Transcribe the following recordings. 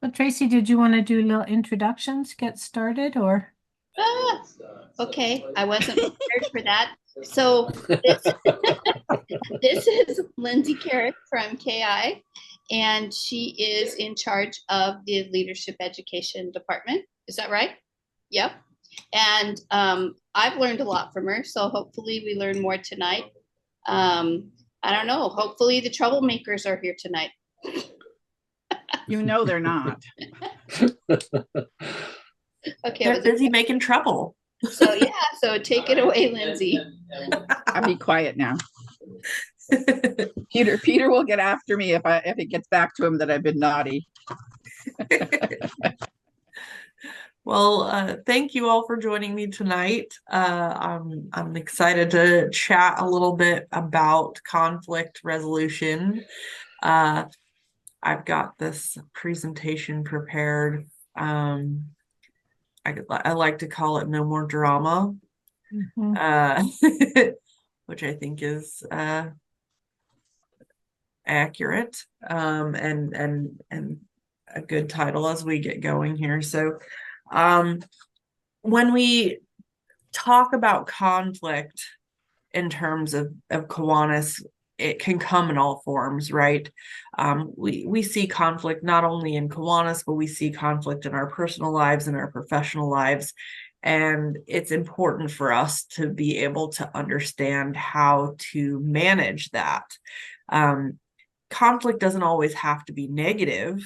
Well, Tracy, did you want to do little introductions, get started, or? Ah, okay, I wasn't prepared for that. So this this is Lynsy Karrick from KI, and she is in charge of the leadership education department. Is that right? Yep. And I've learned a lot from her, so hopefully we learn more tonight. I don't know. Hopefully the troublemakers are here tonight. You know they're not. Okay, They're busy making trouble. so take it away, Lynsy. I'll be quiet now. Peter will get after me if it gets back to him that I've been naughty. Well, thank you all for joining me tonight. I'm excited to chat a little bit about conflict resolution. I've got this presentation prepared. I like to call it "No More Drama," which I think is accurate and a good title as we get going here. So when we talk about conflict in terms of Kiwanis, it can come in all forms, right? We see conflict not only in Kiwanis, but we see conflict in our personal lives and our professional lives. And it's important for us to be able to understand how to manage that. Conflict doesn't always have to be negative.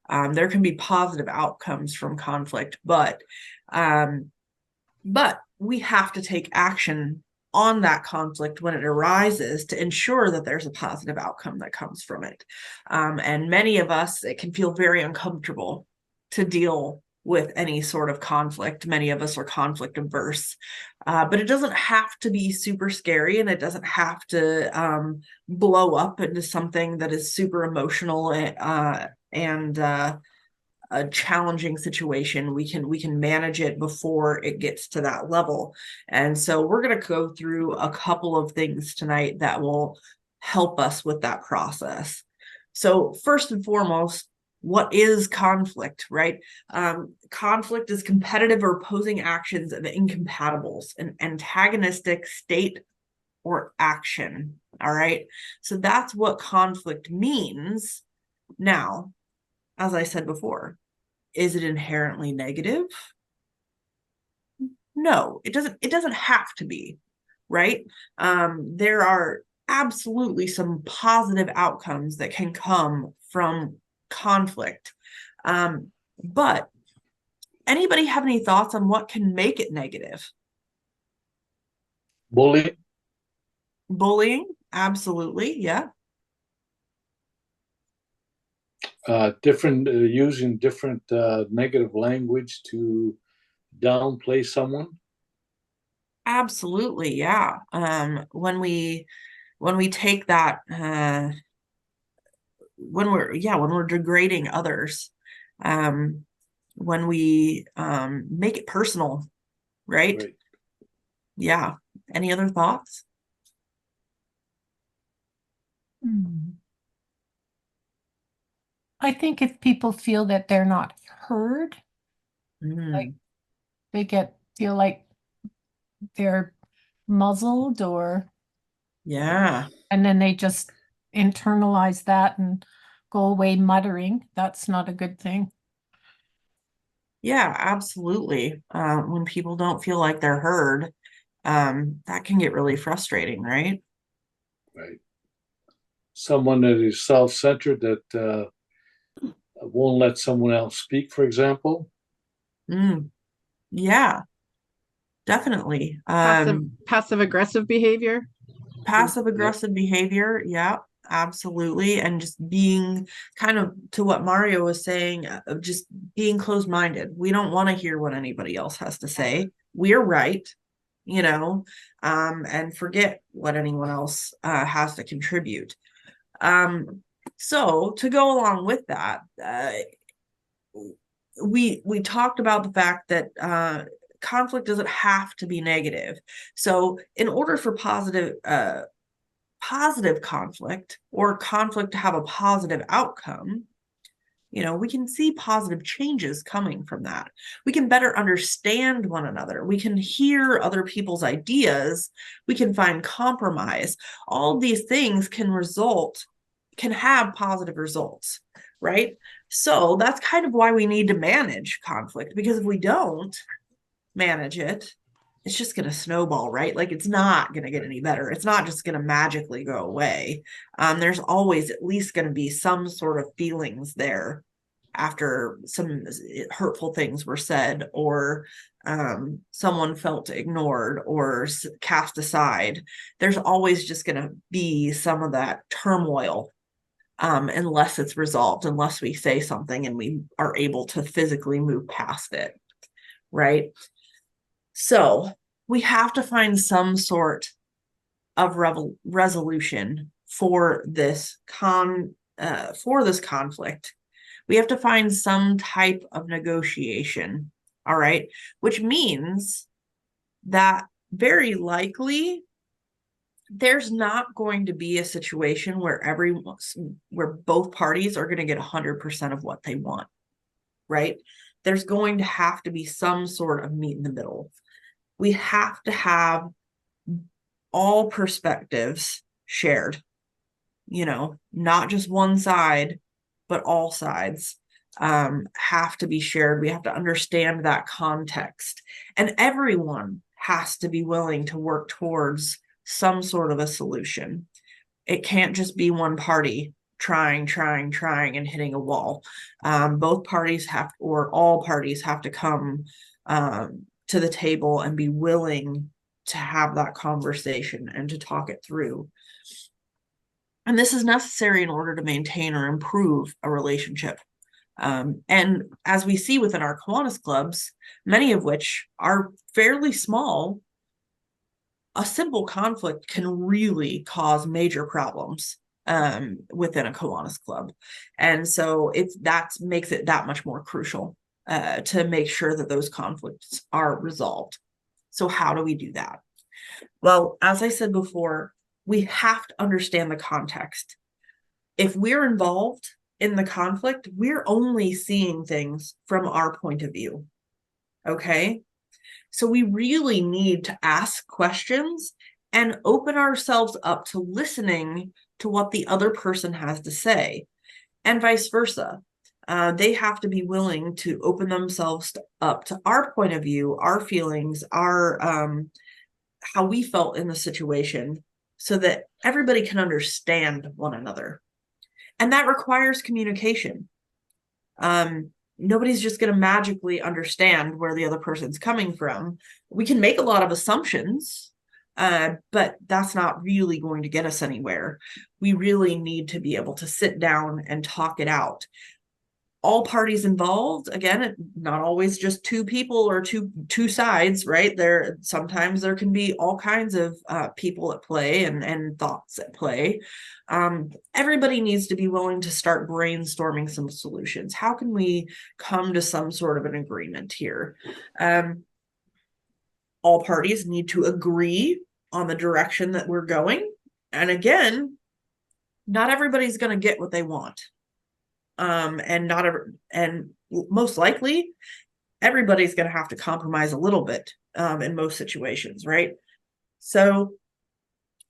There can be positive outcomes from conflict, but we have to take action on that conflict when it arises to ensure that there's a positive outcome that comes from it. And many of us, it can feel very uncomfortable to deal with any sort of conflict. Many of us are conflict averse, but it doesn't have to be super scary, and it doesn't have to blow up into something that is super emotional and a challenging situation. We can manage it before it gets to that level. And so we're going to go through a couple of things tonight that will help us with that process. So first and foremost, what is conflict, right? Conflict is competitive or opposing actions of incompatibles, an antagonistic state or action. All right. So that's what conflict means. Now, as I said before, is it inherently negative? No, it doesn't have to be, right? There are absolutely some positive outcomes that can come from conflict. But anybody have any thoughts on what can make it negative? Bullying, absolutely, yeah. Using different negative language to downplay someone. Absolutely, yeah. When we take that when we're degrading others, when we make it personal, right? Yeah. Any other thoughts? I think if people feel that they're not heard, like they feel like they're muzzled or yeah, and then they just internalize that and go away muttering, that's not a good thing. Yeah, absolutely. When people don't feel like they're heard, that can get really frustrating, right? Right. Someone that is self-centered, that won't let someone else speak, for example. Yeah, definitely. Passive aggressive behavior. Passive aggressive behavior, yeah, absolutely. And just being kind of to what Mario was saying, of just being closed-minded. We don't want to hear what anybody else has to say. We're right, and forget what anyone else has to contribute. So to go along with that, we talked about the fact that conflict doesn't have to be negative. So in order for positive conflict or conflict to have a positive outcome, We can see positive changes coming from that. We can better understand one another. We can hear other people's ideas. We can find compromise. All these things can have positive results, right? So that's kind of why we need to manage conflict, because if we don't manage it, it's just going to snowball, right? Like, it's not going to get any better. It's not just going to magically go away. There's always at least going to be some sort of feelings there after some hurtful things were said, or someone felt ignored or cast aside. There's always just going to be some of that turmoil, unless it's resolved, unless we say something and we are able to physically move past it, right? So we have to find some sort of resolution for this conflict. We have to find some type of negotiation, all right? Which means that very likely there's not going to be a situation where both parties are going to get 100% of what they want, right? There's going to have to be some sort of meet in the middle. We have to have all perspectives shared, not just one side, but all sides have to be shared. We have to understand that context, and everyone has to be willing to work towards some sort of a solution. It can't just be one party trying and hitting a wall. Both parties or all parties have to come to the table and be willing to have that conversation and to talk it through. And this is necessary in order to maintain or improve a relationship. And as we see within our Kiwanis clubs, many of which are fairly small, a simple conflict can really cause major problems within a Kiwanis club. And so that makes it that much more crucial to make sure that those conflicts are resolved. So how do we do that? Well, as I said before, we have to understand the context. If we're involved in the conflict, we're only seeing things from our point of view. Okay? So we really need to ask questions and open ourselves up to listening to what the other person has to say, and vice versa. They have to be willing to open themselves up to our point of view, our feelings, our how we felt in the situation, so that everybody can understand one another. And that requires communication. Nobody's just going to magically understand where the other person's coming from. We can make a lot of assumptions, but that's not really going to get us anywhere. We really need to be able to sit down and talk it out. All parties involved, again, not always just two people or two sides, right? Sometimes there can be all kinds of people at play and thoughts at play. Everybody needs to be willing to start brainstorming some solutions. How can we come to some sort of an agreement here? All parties need to agree on the direction that we're going. And again, not everybody's going to get what they want. And most likely everybody's going to have to compromise a little bit in most situations, right? So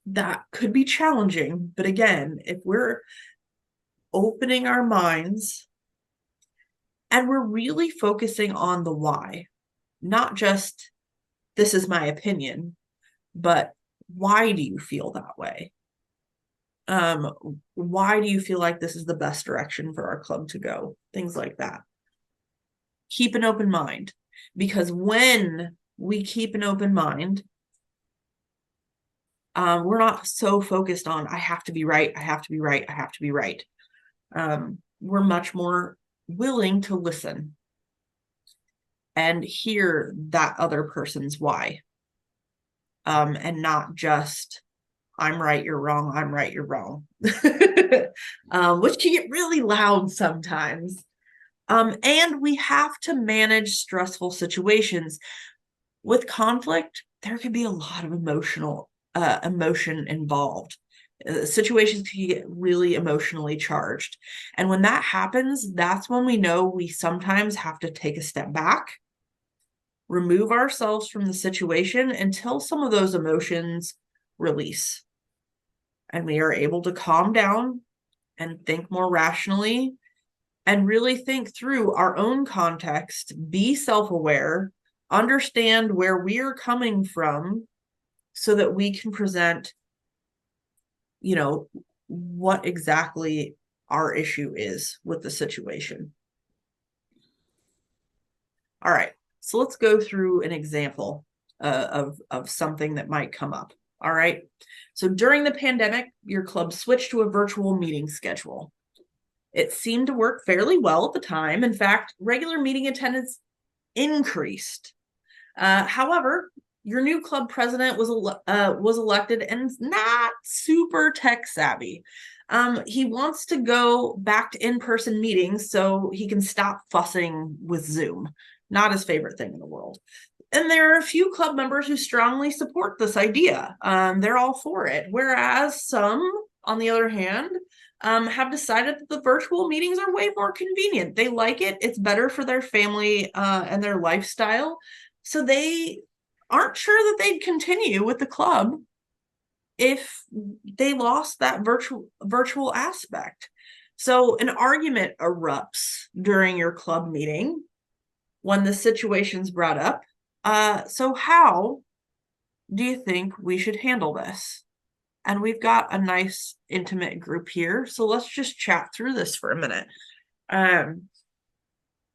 that could be challenging, but again, if we're opening our minds and we're really focusing on the why, not just this is my opinion, but why do you feel that way? Why do you feel like this is the best direction for our club to go? Things like that. Keep an open mind, because when we keep an open mind, we're not so focused on I have to be right, I have to be right, I have to be right. We're much more willing to listen and hear that other person's why, and not just I'm right, you're wrong, I'm right, you're wrong, which can get really loud sometimes. And we have to manage stressful situations. With conflict, there can be a lot of emotion involved. Situations can get really emotionally charged. And when that happens, that's when we know we sometimes have to take a step back, remove ourselves from the situation until some of those emotions release. And we are able to calm down and think more rationally and really think through our own context, be self-aware, understand where we're coming from so that we can present, what exactly our issue is with the situation. All right, so let's go through an example of something that might come up. All right, so during the pandemic, your club switched to a virtual meeting schedule. It seemed to work fairly well at the time. In fact, regular meeting attendance increased. However, your new club president was elected and not super tech savvy. He wants to go back to in-person meetings so he can stop fussing with Zoom. Not his favorite thing in the world. And there are a few club members who strongly support this idea. They're all for it. Whereas some, on the other hand, have decided that the virtual meetings are way more convenient. They like it. It's better for their family and their lifestyle. So they aren't sure that they'd continue with the club if they lost that virtual aspect. So an argument erupts during your club meeting when the situation's brought up. So how do you think we should handle this? And we've got a nice intimate group here. So let's just chat through this for a minute.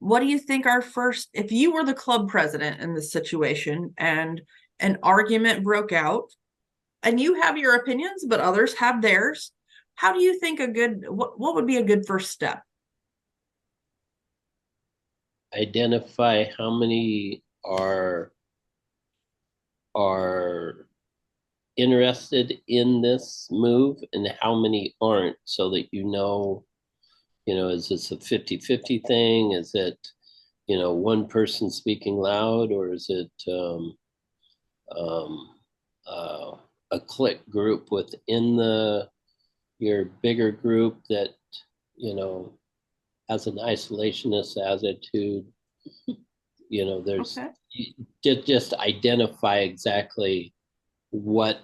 What do you think if you were the club president in this situation and an argument broke out and you have your opinions, but others have theirs, how do you think what would be a good first step? Identify how many are interested in this move and how many aren't, so that is this a 50-50 thing? Is it, one person speaking loud, or is it a clique group within your bigger group that, has an isolationist attitude? There's okay. just identify exactly where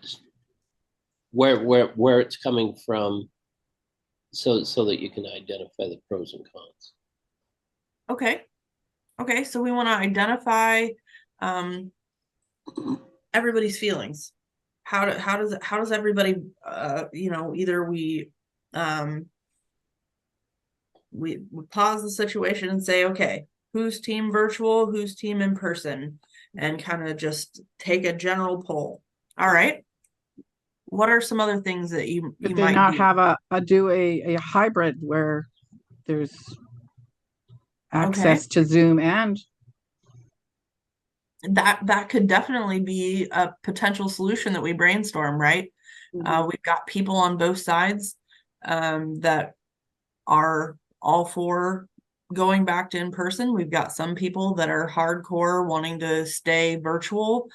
it's coming from, so that you can identify the pros and cons. Okay, so we want to identify everybody's feelings. How does everybody either we pause the situation and say, okay, who's team virtual, who's team in person, and kind of just take a general poll. All right, what are some other things that you Could might they not do? have a hybrid where there's access to Zoom and that could definitely be a potential solution that we brainstorm, right? We've got people on both sides that are all for going back to in person. We've got some people that are hardcore wanting to stay virtual.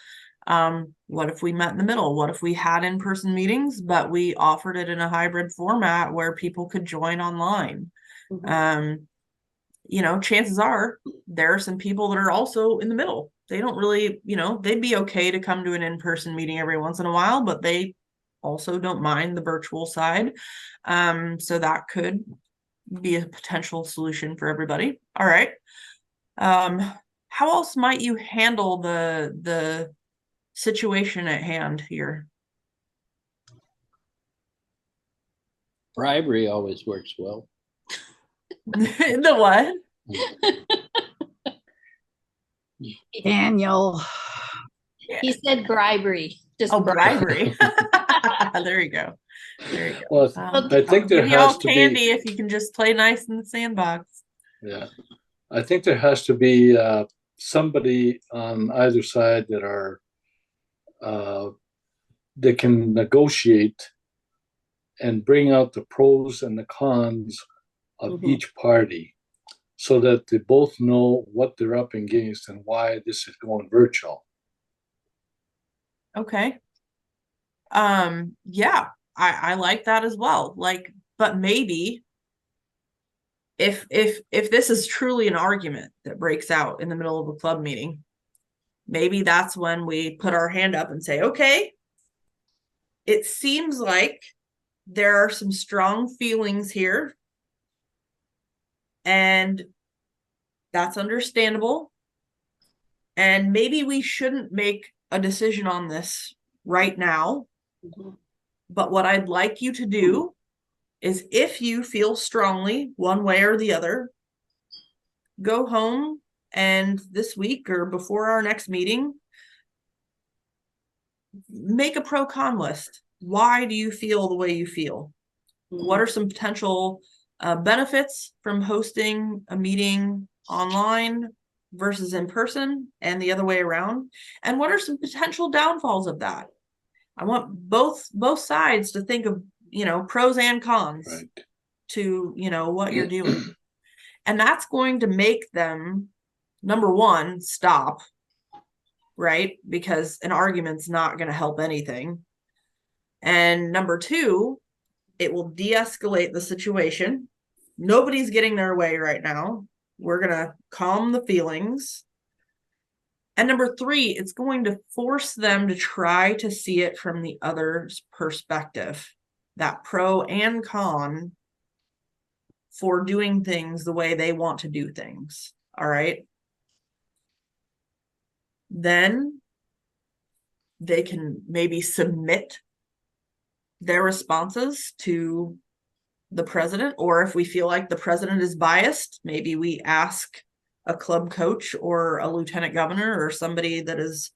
What if we met in the middle? What if we had in-person meetings, but we offered it in a hybrid format where people could join online? Chances are there are some people that are also in the middle. They don't really, they'd be okay to come to an in-person meeting every once in a while, but they also don't mind the virtual side. So that could be a potential solution for everybody. All right. How else might you handle the situation at hand here? Bribery always works well. The what? Daniel? He said bribery. Just bribery. There you go. Well, I think there give you all has to candy be. if you can just play nice in the sandbox. Yeah, I think there has to be somebody on either side that can negotiate and bring out the pros and the cons of each party, so that they both know what they're up against and why this is going virtual. Okay. Yeah, I like that as well. Like, but maybe if this is truly an argument that breaks out in the middle of a club meeting, maybe that's when we put our hand up and say, okay, it seems like there are some strong feelings here, and that's understandable. And maybe we shouldn't make a decision on this right now. Mhm. But what I'd like you to do is, if you feel strongly one way or the other, go home and this week or before our next meeting, make a pro-con list. Why do you feel the way you feel? What are some potential benefits from hosting a meeting online versus in person, and the other way around? And what are some potential downfalls of that? I want both sides to think of, pros and cons Right. to, what you're doing. And that's going to make them, number one, stop, right? Because an argument's not going to help anything. And number two, it will de-escalate the situation. Nobody's getting their way right now. We're going to calm the feelings. And number three, it's going to force them to try to see it from the other's perspective, that pro and con for doing things the way they want to do things. All right. Then they can maybe submit their responses to the president, or if we feel like the president is biased, maybe we ask a club coach or a lieutenant governor or somebody that is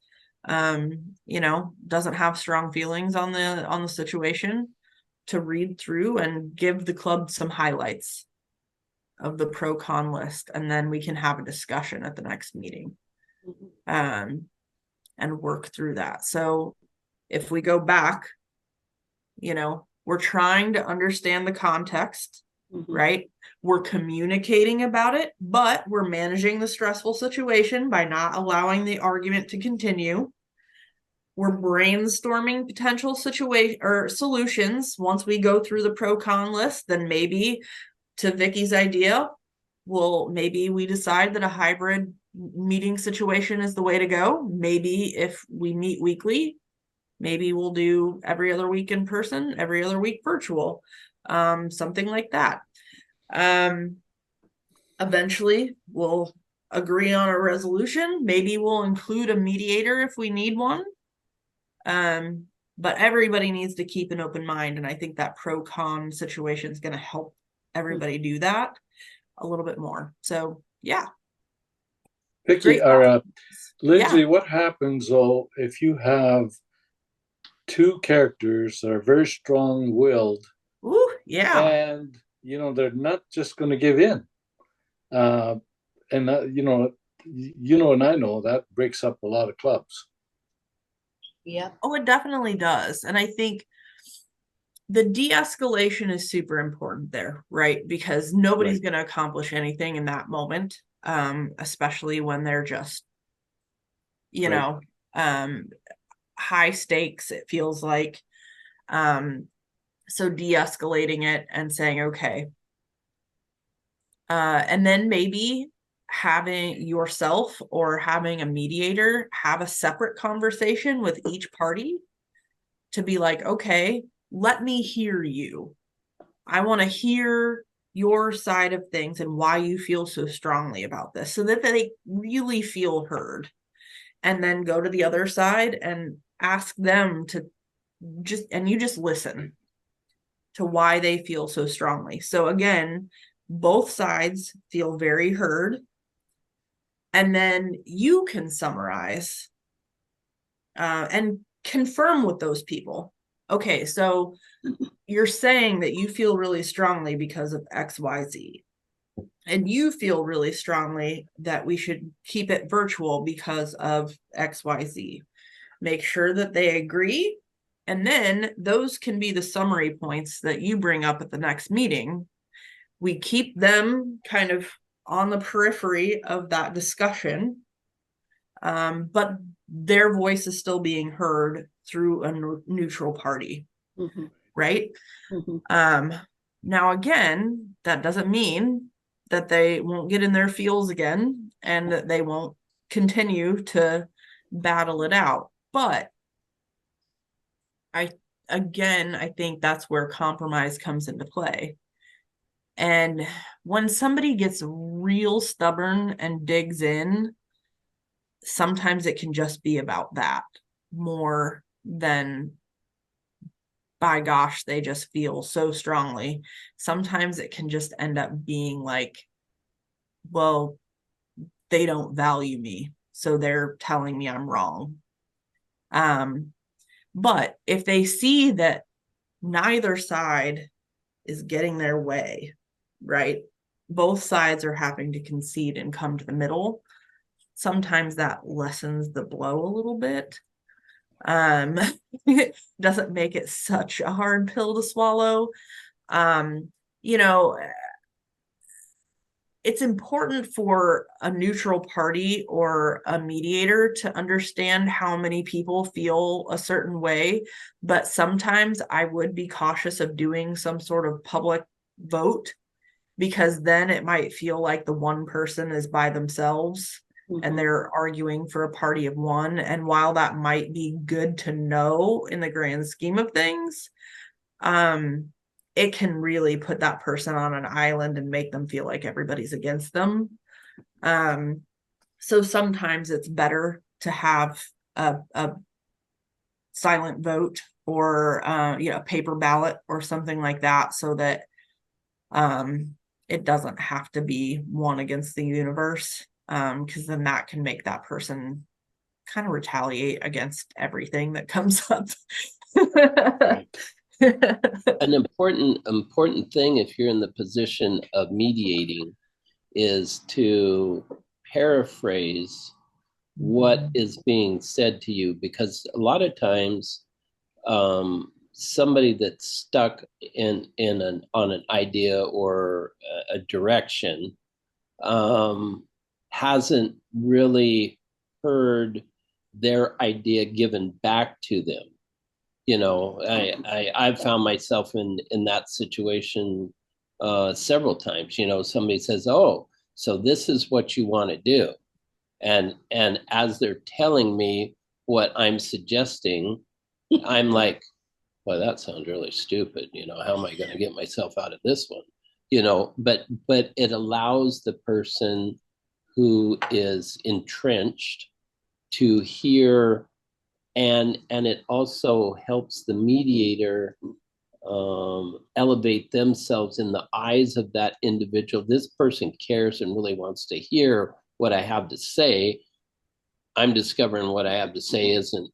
doesn't have strong feelings on the situation to read through and give the club some highlights of the pro con list, and then we can have a discussion at the next meeting and work through that. So if we go back, we're trying to understand the context, right? We're communicating about it, but we're managing the stressful situation by not allowing the argument to continue. We're brainstorming potential situation or solutions. Once we go through the pro con list, then maybe, to Vicky's idea, maybe we decide that a hybrid meeting situation is the way to go. Maybe if we meet weekly, maybe we'll do every other week in person, every other week virtual, something like that. Eventually, we'll agree on a resolution. Maybe we'll include a mediator if we need one. But everybody needs to keep an open mind, and I think that pro-con situation is going to help everybody do that a little bit more. So, yeah. Vicky, Lynsy, Yeah. what happens though if you have two characters that are very strong-willed? Ooh, yeah. And they're not just going to give in. And and I know that breaks up a lot of clubs. Yeah. Oh, it definitely does. And I think the de-escalation is super important there, right? Because nobody's going to accomplish anything in that moment, especially when they're just, high stakes, it feels like. So de-escalating it and saying, okay. And then maybe having yourself or having a mediator have a separate conversation with each party to be like, okay, let me hear you. I want to hear your side of things and why you feel so strongly about this, so that they really feel heard. And then go to the other side and ask them to just listen to why they feel so strongly. So again, both sides feel very heard. And then you can summarize and confirm with those people. Okay, so you're saying that you feel really strongly because of XYZ. And you feel really strongly that we should keep it virtual because of XYZ. Make sure that they agree. And then those can be the summary points that you bring up at the next meeting. We keep them kind of on the periphery of that discussion, but their voice is still being heard through a neutral party. right? Mhm. Now again, that doesn't mean that they won't get in their feels again and that they won't continue to battle it out. But I think that's where compromise comes into play. And when somebody gets real stubborn and digs in, sometimes it can just be about that more than, by gosh, they just feel so strongly. Sometimes it can just end up being like, well, they don't value me, so they're telling me I'm wrong. But if they see that neither side is getting their way, right? Both sides are having to concede and come to the middle. Sometimes that lessens the blow a little bit. It doesn't make it such a hard pill to swallow. You know, it's important for a neutral party or a mediator to understand how many people feel a certain way, but sometimes I would be cautious of doing some sort of public vote, because then it might feel like the one person is by themselves and they're arguing for a party of one. And while that might be good to know in the grand scheme of things, it can really put that person on an island and make them feel like everybody's against them. So sometimes it's better to have a silent vote or a paper ballot or something like that, so that it doesn't have to be one against the universe, because then that can make that person kind of retaliate against everything that comes up. An important thing, if you're in the position of mediating, is to paraphrase what is being said to you, because a lot of times somebody that's stuck on an idea or a direction hasn't really heard their idea given back to them. I've found myself in that situation several times. Somebody says, "Oh, so this is what you want to do," and as they're telling me what I'm suggesting, I'm like, "Well, that sounds really stupid. How am I going to get myself out of this one?" But it allows the person who is entrenched to hear. And it also helps the mediator elevate themselves in the eyes of that individual. This person cares and really wants to hear what I have to say. I'm discovering what I have to say isn't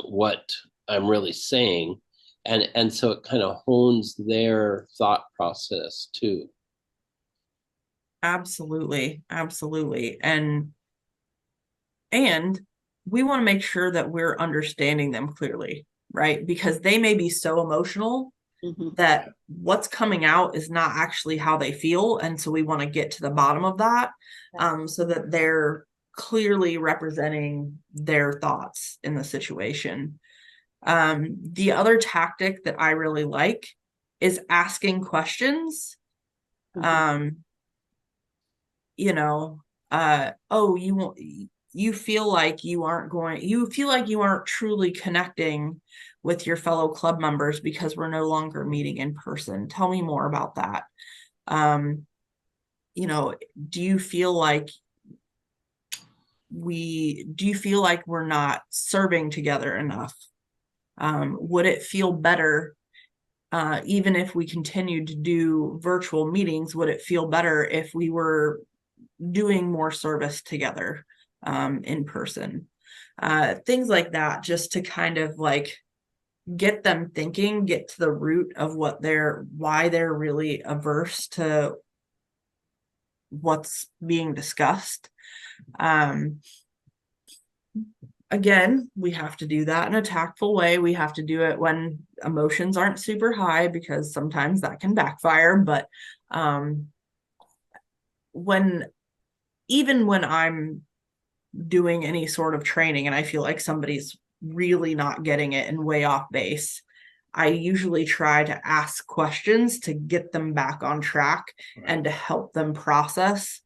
what I'm really saying, and so it kind of hones their thought process too. Absolutely, and we want to make sure that we're understanding them clearly, right? Because they may be so emotional that what's coming out is not actually how they feel. And so we want to get to the bottom of that, so that they're clearly representing their thoughts in the situation. The other tactic that I really like is asking questions. You feel like you aren't truly connecting with your fellow club members because we're no longer meeting in person. Tell me more about that. Do you feel like we're not serving together enough? Would it feel better, even if we continued to do virtual meetings, would it feel better if we were doing more service together in person? Things like that, just to kind of like get them thinking, get to the root of why they're really averse to what's being discussed. Again, we have to do that in a tactful way. We have to do it when emotions aren't super high, because sometimes that can backfire. But even when I'm doing any sort of training and I feel like somebody's really not getting it and way off base, I usually try to ask questions to get them back on track and to help them process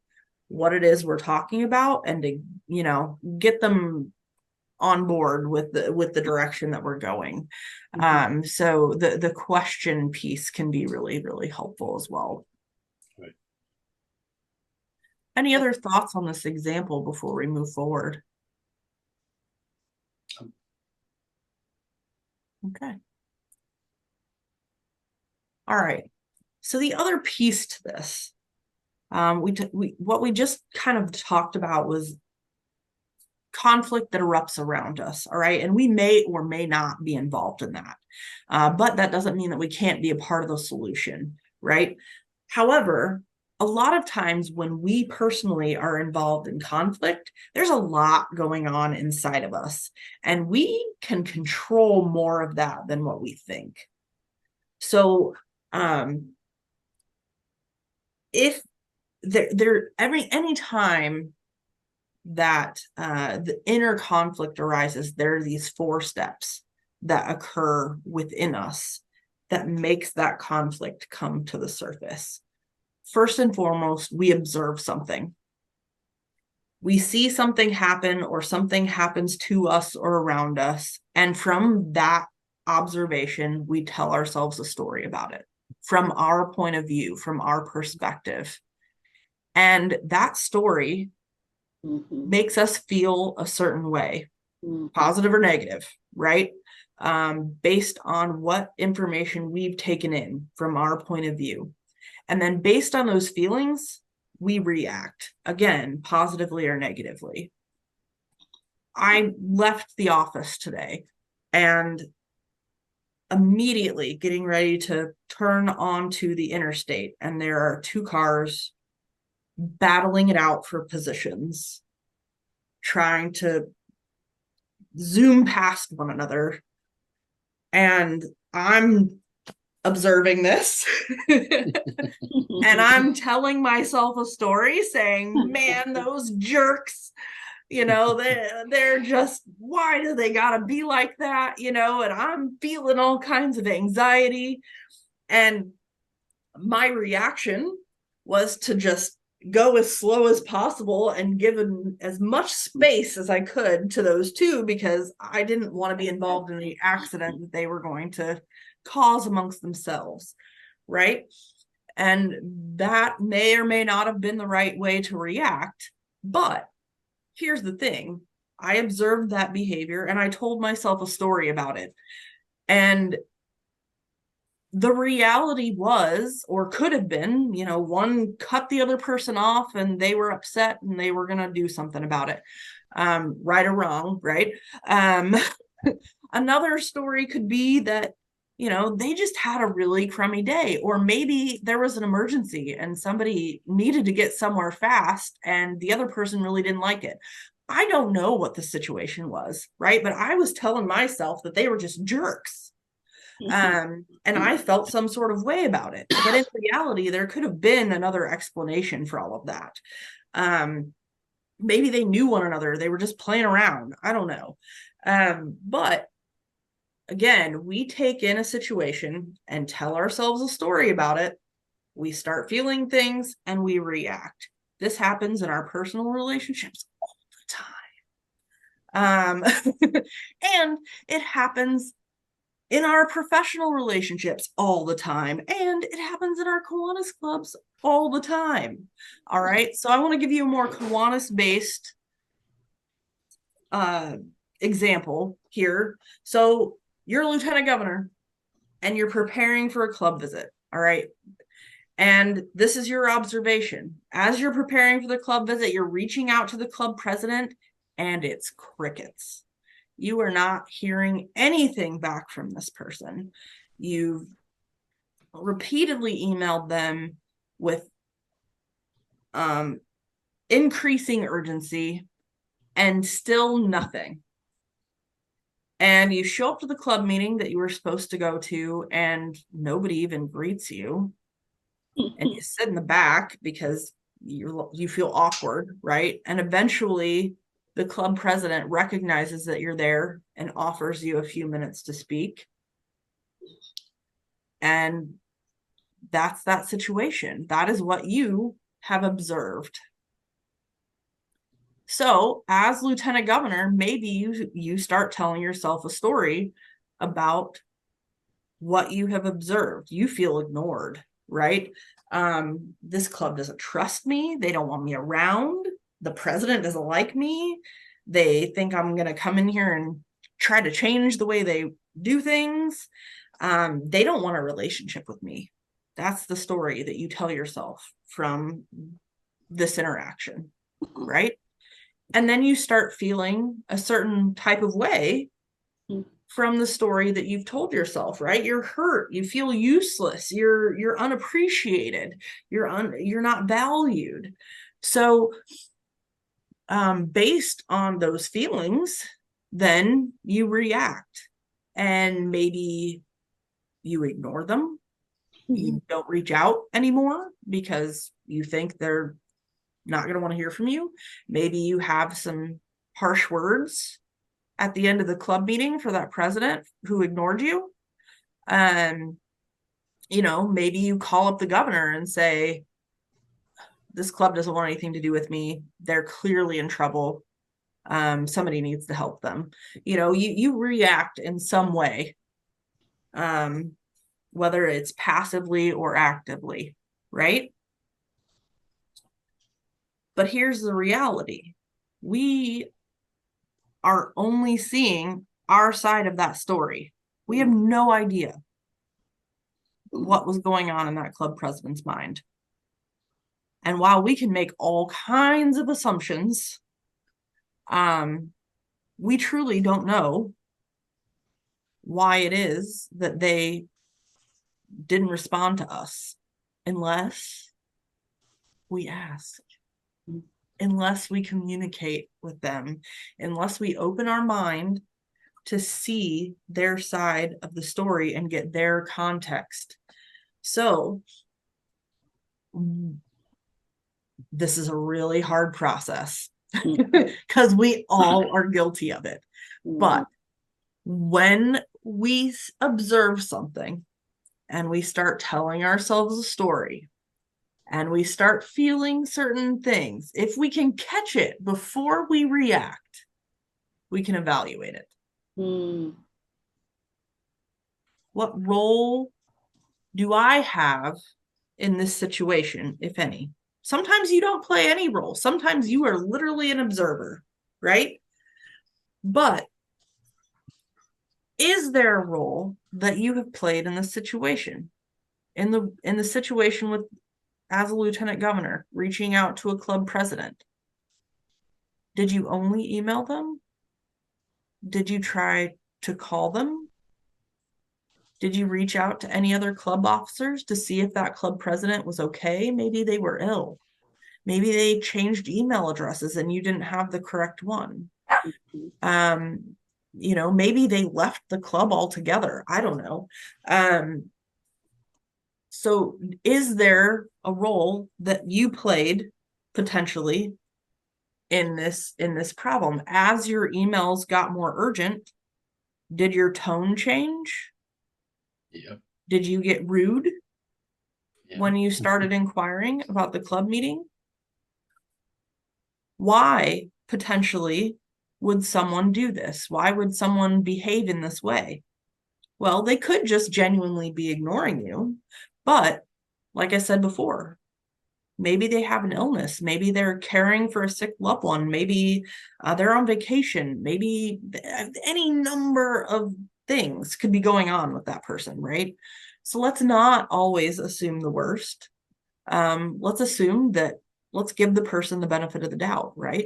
what it is we're talking about, and to, you know, get them on board with the direction that we're going. So the question piece can be really, really helpful as well. Right. Any other thoughts on this example before we move forward? Okay. All right. So the other piece to this, what we just kind of talked about was conflict that erupts around us. All right. And we may or may not be involved in that. But that doesn't mean that we can't be a part of the solution. Right. However, a lot of times when we personally are involved in conflict, there's a lot going on inside of us, and we can control more of that than what we think. So, if any time that the inner conflict arises, there are these 4 steps that occur within us that makes that conflict come to the surface. First and foremost, we observe something. We see something happen, or something happens to us or around us, and from that observation, we tell ourselves a story about it from our point of view, from our perspective. And that story makes us feel a certain way, positive or negative, right? Based on what information we've taken in from our point of view. And then based on those feelings, we react, again, positively or negatively. I left the office today, and immediately getting ready to turn onto the interstate, and there are 2 cars battling it out for positions, trying to zoom past one another. And I'm observing this and I'm telling myself a story saying, man, those jerks, you know, they're just, why do they gotta be like that, you know? And I'm feeling all kinds of anxiety, and my reaction was to just go as slow as possible and give them as much space as I could to those 2, because I didn't want to be involved in the accident that they were going to cause amongst themselves, right? And that may or may not have been the right way to react. But here's the thing. I observed that behavior and I told myself a story about it. And the reality was, or could have been, you know, one cut the other person off and they were upset and they were going to do something about it. Right or wrong, right? Another story could be that, you know, they just had a really crummy day, or maybe there was an emergency and somebody needed to get somewhere fast and the other person really didn't like it. I don't know what the situation was, right? But I was telling myself that they were just jerks. And I felt some sort of way about it. But in reality, there could have been another explanation for all of that. Maybe they knew one another. They were just playing around. I don't know. But again, we take in a situation and tell ourselves a story about it. We start feeling things and we react. This happens in our personal relationships all the time. And it happens in our professional relationships all the time. And it happens in our Kiwanis clubs all the time. All right. So I want to give you a more Kiwanis based example here. So you're a lieutenant governor and you're preparing for a club visit. All right. And this is your observation. As you're preparing for the club visit, you're reaching out to the club president and it's crickets. You are not hearing anything back from this person. You've repeatedly emailed them with increasing urgency and still nothing. And you show up to the club meeting that you were supposed to go to and nobody even greets you. And you sit in the back because you feel awkward, right? And eventually the club president recognizes that you're there and offers you a few minutes to speak. And that's that situation. That is what you have observed. So as lieutenant governor, maybe you start telling yourself a story about what you have observed. You feel ignored, right? This club doesn't trust me. They don't want me around. The president doesn't like me. They think I'm going to come in here and try to change the way they do things. They don't want a relationship with me. That's the story that you tell yourself from this interaction, right? And then you start feeling a certain type of way from the story that you've told yourself, right? You're hurt, you feel useless, you're unappreciated, you're not valued. So based on those feelings, then you react, and maybe you ignore them. You don't reach out anymore because you think they're not going to want to hear from you. Maybe you have some harsh words at the end of the club meeting for that president who ignored you. You know, maybe you call up the governor and say, this club doesn't want anything to do with me. They're clearly in trouble. Somebody needs to help them. You know, you react in some way, whether it's passively or actively, right? But here's the reality. We are only seeing our side of that story. We have no idea what was going on in that club president's mind. And while we can make all kinds of assumptions, we truly don't know why it is that they didn't respond to us unless we ask, unless we communicate with them, unless we open our mind to see their side of the story and get their context. So this is a really hard process because we all are guilty of it. But when we observe something and we start telling ourselves a story and we start feeling certain things, if we can catch it before we react, we can evaluate it. What role do I have in this situation, if any? Sometimes you don't play any role. Sometimes you are literally an observer, right? But is there a role that you have played in the situation? In the situation with, as a lieutenant governor, reaching out to a club president? Did you only email them? Did you try to call them? Did you reach out to any other club officers to see if that club president was okay? Maybe they were ill. Maybe they changed email addresses and you didn't have the correct one. You know, maybe they left the club altogether. I don't know. So is there a role that you played potentially in this problem? As your emails got more urgent, did your tone change? Yep. Did you get rude when you started inquiring about the club meeting? Why potentially would someone do this? Why would someone behave in this way? Well, they could just genuinely be ignoring you, but like I said before, maybe they have an illness. Maybe they're caring for a sick loved one. Maybe they're on vacation. Maybe any number of things could be going on with that person, right? So let's not always assume the worst. Let's assume that, let's give the person the benefit of the doubt, right?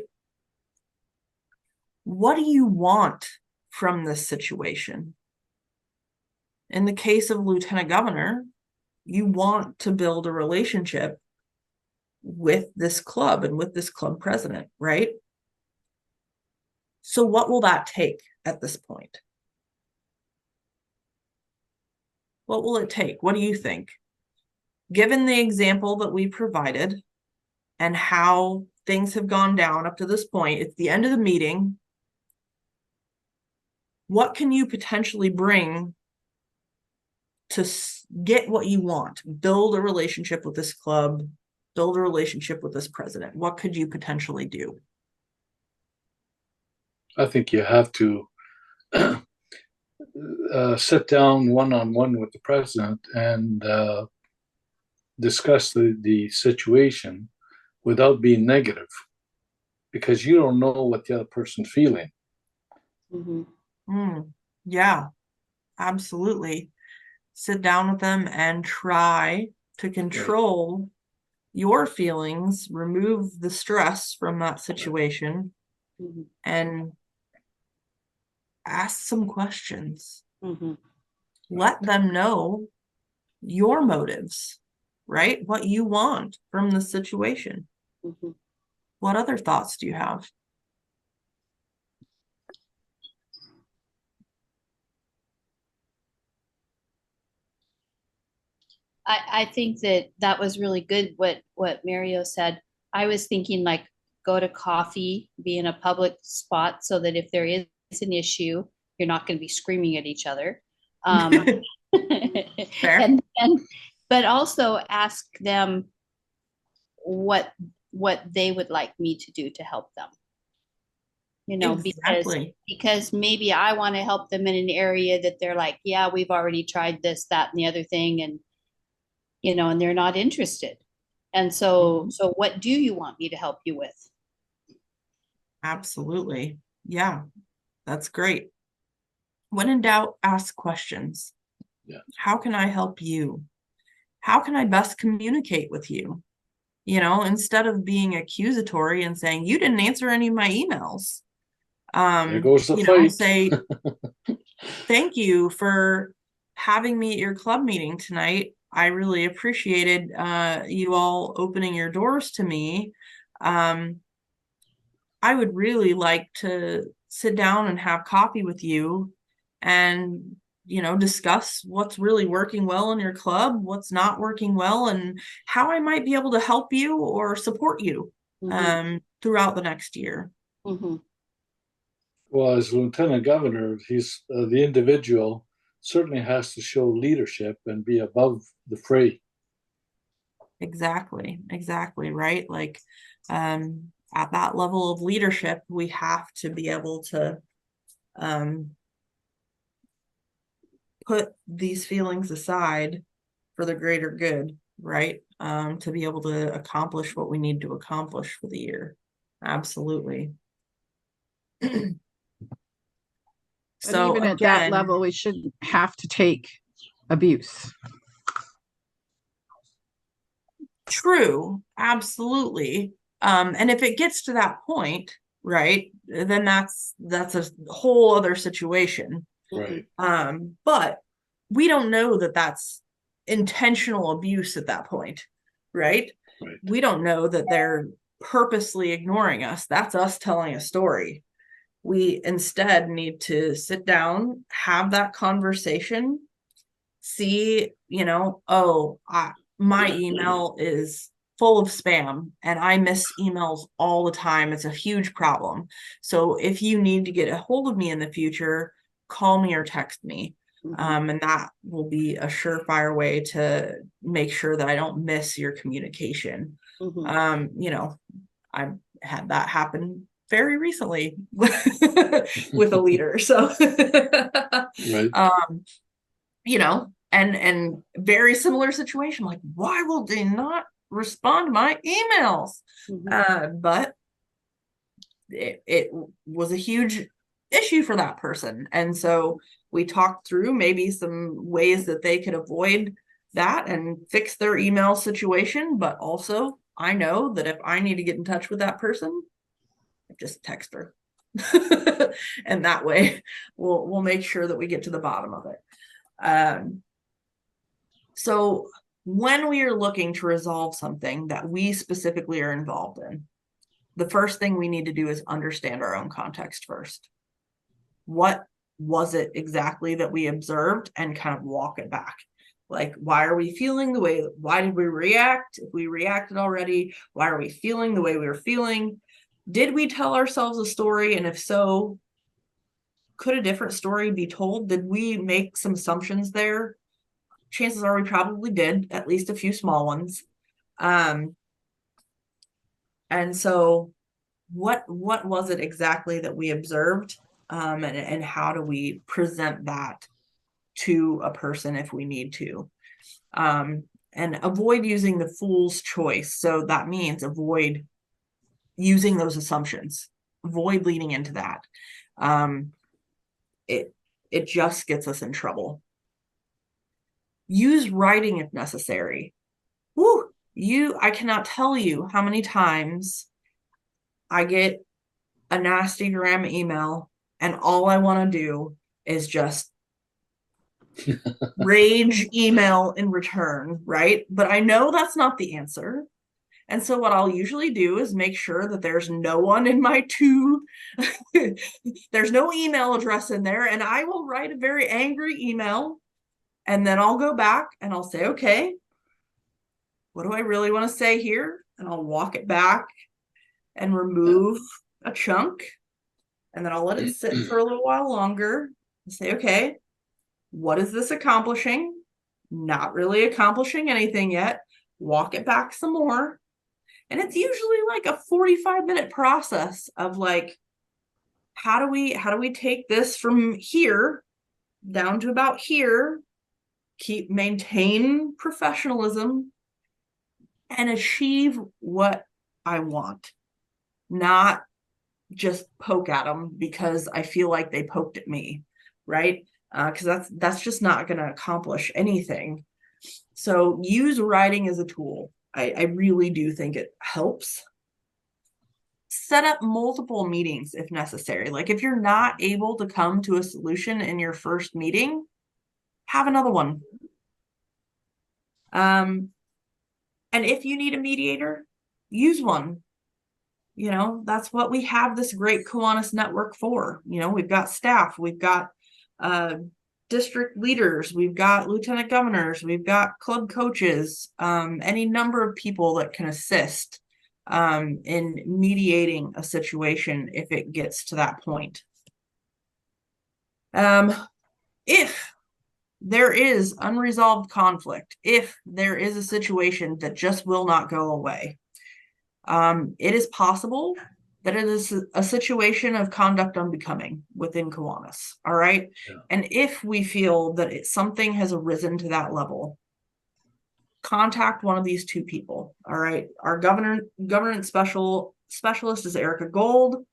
What do you want from this situation? In the case of lieutenant governor, you want to build a relationship with this club and with this club president, right? So what will that take at this point? What will it take? What do you think? Given the example that we provided and how things have gone down up to this point, it's the end of the meeting. What can you potentially bring to get what you want, build a relationship with this club, build a relationship with this president, what could you potentially do? I think you have to sit down one-on-one with the president and discuss the situation without being negative, because you don't know what the other person's feeling. Yeah, absolutely. Sit down with them and try to control your feelings, remove the stress from that situation, and ask some questions. Let them know your motives, right? What you want from the situation. What other thoughts do you have? I think that was really good what Mario said. I was thinking like go to coffee, be in a public spot so that if there is an issue, you're not going to be screaming at each other. Fair. And but also ask them what they would like me to do to help them. You know, Exactly. because maybe I want to help them in an area that they're like, yeah, we've already tried this, that, and the other thing, and you know, and they're not interested. And so what do you want me to help you with? Absolutely. Yeah, that's great. When in doubt, ask questions. Yeah. How can I help you? How can I best communicate with you? You know, instead of being accusatory and saying, you didn't answer any of my emails. There goes the You know, fight. say, thank you for having me at your club meeting tonight. I really appreciated you all opening your doors to me. I would really like to sit down and have coffee with you and, you know, discuss what's really working well in your club, what's not working well, and how I might be able to help you or support you throughout the next year. Well, as lieutenant governor, he's the individual certainly has to show leadership and be above the fray. Exactly, right? Like, at that level of leadership, we have to be able to put these feelings aside for the greater good, right? To be able to accomplish what we need to accomplish for the year. Absolutely. But even at that level, we shouldn't have to take abuse. True, absolutely. And if it gets to that point, right, then that's a whole other situation. Right. But we don't know that that's intentional abuse at that point, right? Right. We don't know that they're purposely ignoring us. That's us telling a story. We instead need to sit down, have that conversation, see, you know, my email is full of spam and I miss emails all the time. It's a huge problem. So if you need to get a hold of me in the future, call me or text me. And that will be a surefire way to make sure that I don't miss your communication. You know, I've had that happen very recently with a leader. So, Right. You know, and very similar situation, like, why will they not respond to my emails? But it was a huge issue for that person. And so we talked through maybe some ways that they could avoid that and fix their email situation. But also, I know that if I need to get in touch with that person, just text her. And that way we'll make sure that we get to the bottom of it. So when we are looking to resolve something that we specifically are involved in, the first thing we need to do is understand our own context first. What was it exactly that we observed, and kind of walk it back? Like, why are we feeling the way? Why did we react? If we reacted already, why are we feeling the way we were feeling? Did we tell ourselves a story? And if so, could a different story be told? Did we make some assumptions there? chances are we probably did at least a few small ones. And so what was it exactly that we observed? And how do we present that to a person if we need to? And avoid using the fool's choice. So that means avoid using those assumptions, avoid leading into that. It just gets us in trouble. Use writing if necessary. Woo, I cannot tell you how many times I get a nasty gram email and all I want to do is just rage email in return, right? But I know that's not the answer. And so what I'll usually do is make sure that there's no one in my there's no email address in there, and I will write a very angry email, and then I'll go back and I'll say, okay, what do I really want to say here? And I'll walk it back and remove a chunk, and then I'll let it sit for a little while longer and say, okay, what is this accomplishing? Not really accomplishing anything yet. Walk it back some more. And it's usually like a 45-minute process of like, how do we take this from here down to about here, maintain professionalism, and achieve what I want, not just poke at them because I feel like they poked at me, right? Because that's just not going to accomplish anything. So use writing as a tool. I really do think it helps. Set up multiple meetings if necessary. Like if you're not able to come to a solution in your first meeting, have another one. And if you need a mediator, use one. You know, that's what we have this great Kiwanis network for. You know, we've got staff, we've got district leaders, we've got lieutenant governors, we've got club coaches, any number of people that can assist in mediating a situation if it gets to that point. If there is unresolved conflict, if there is a situation that just will not go away, it is possible that it is a situation of conduct unbecoming within Kiwanis. All right. Yeah. And if we feel that something has arisen to that level, contact one of these two people. All right. Our governance specialist is Erica Gold.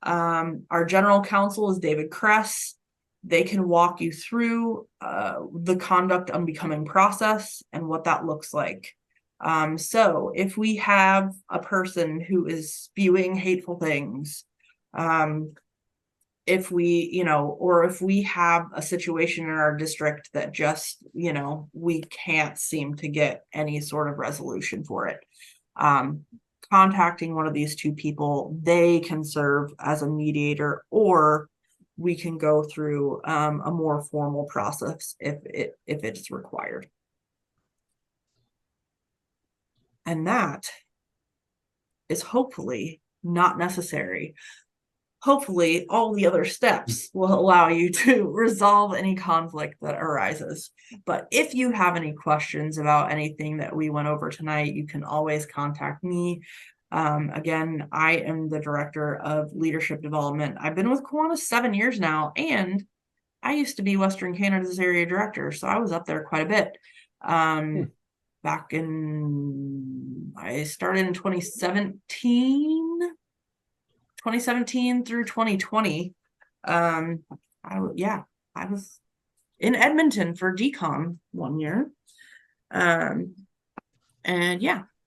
Our general counsel is David Kress. They can walk you through the conduct unbecoming process and what that looks like. So if we have a person who is spewing hateful things, if we have a situation in our district that just, we can't seem to get any sort of resolution for it, contacting one of these two people, they can serve as a mediator, or we can go through a more formal process if it's required. And that is hopefully not necessary. Hopefully, all the other steps will allow you to resolve any conflict that arises. But if you have any questions about anything that we went over tonight, you can always contact me. Again, I am the director of leadership development. I've been with Kiwanis 7 years now, and I used to be Western Canada's area director, so I was up there quite a bit. I started in 2017 through 2020. I was in Edmonton for decon 1 year.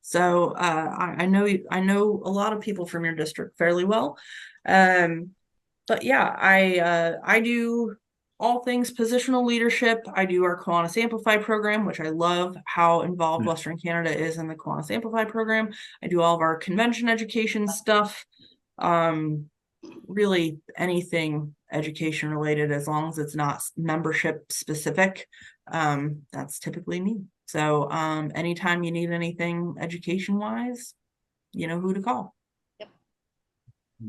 So I know a lot of people from your district fairly well. But yeah, I do all things positional leadership. I do our Kiwanis Amplify program, which I love how involved Western Canada is in the Kiwanis Amplify program. I do all of our convention education stuff. Really anything education related, as long as it's not membership specific, that's typically me. So anytime you need anything education wise, you know who to call. Yep.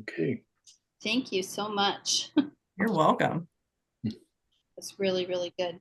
Okay. Thank you so much. You're welcome. It's really, really good.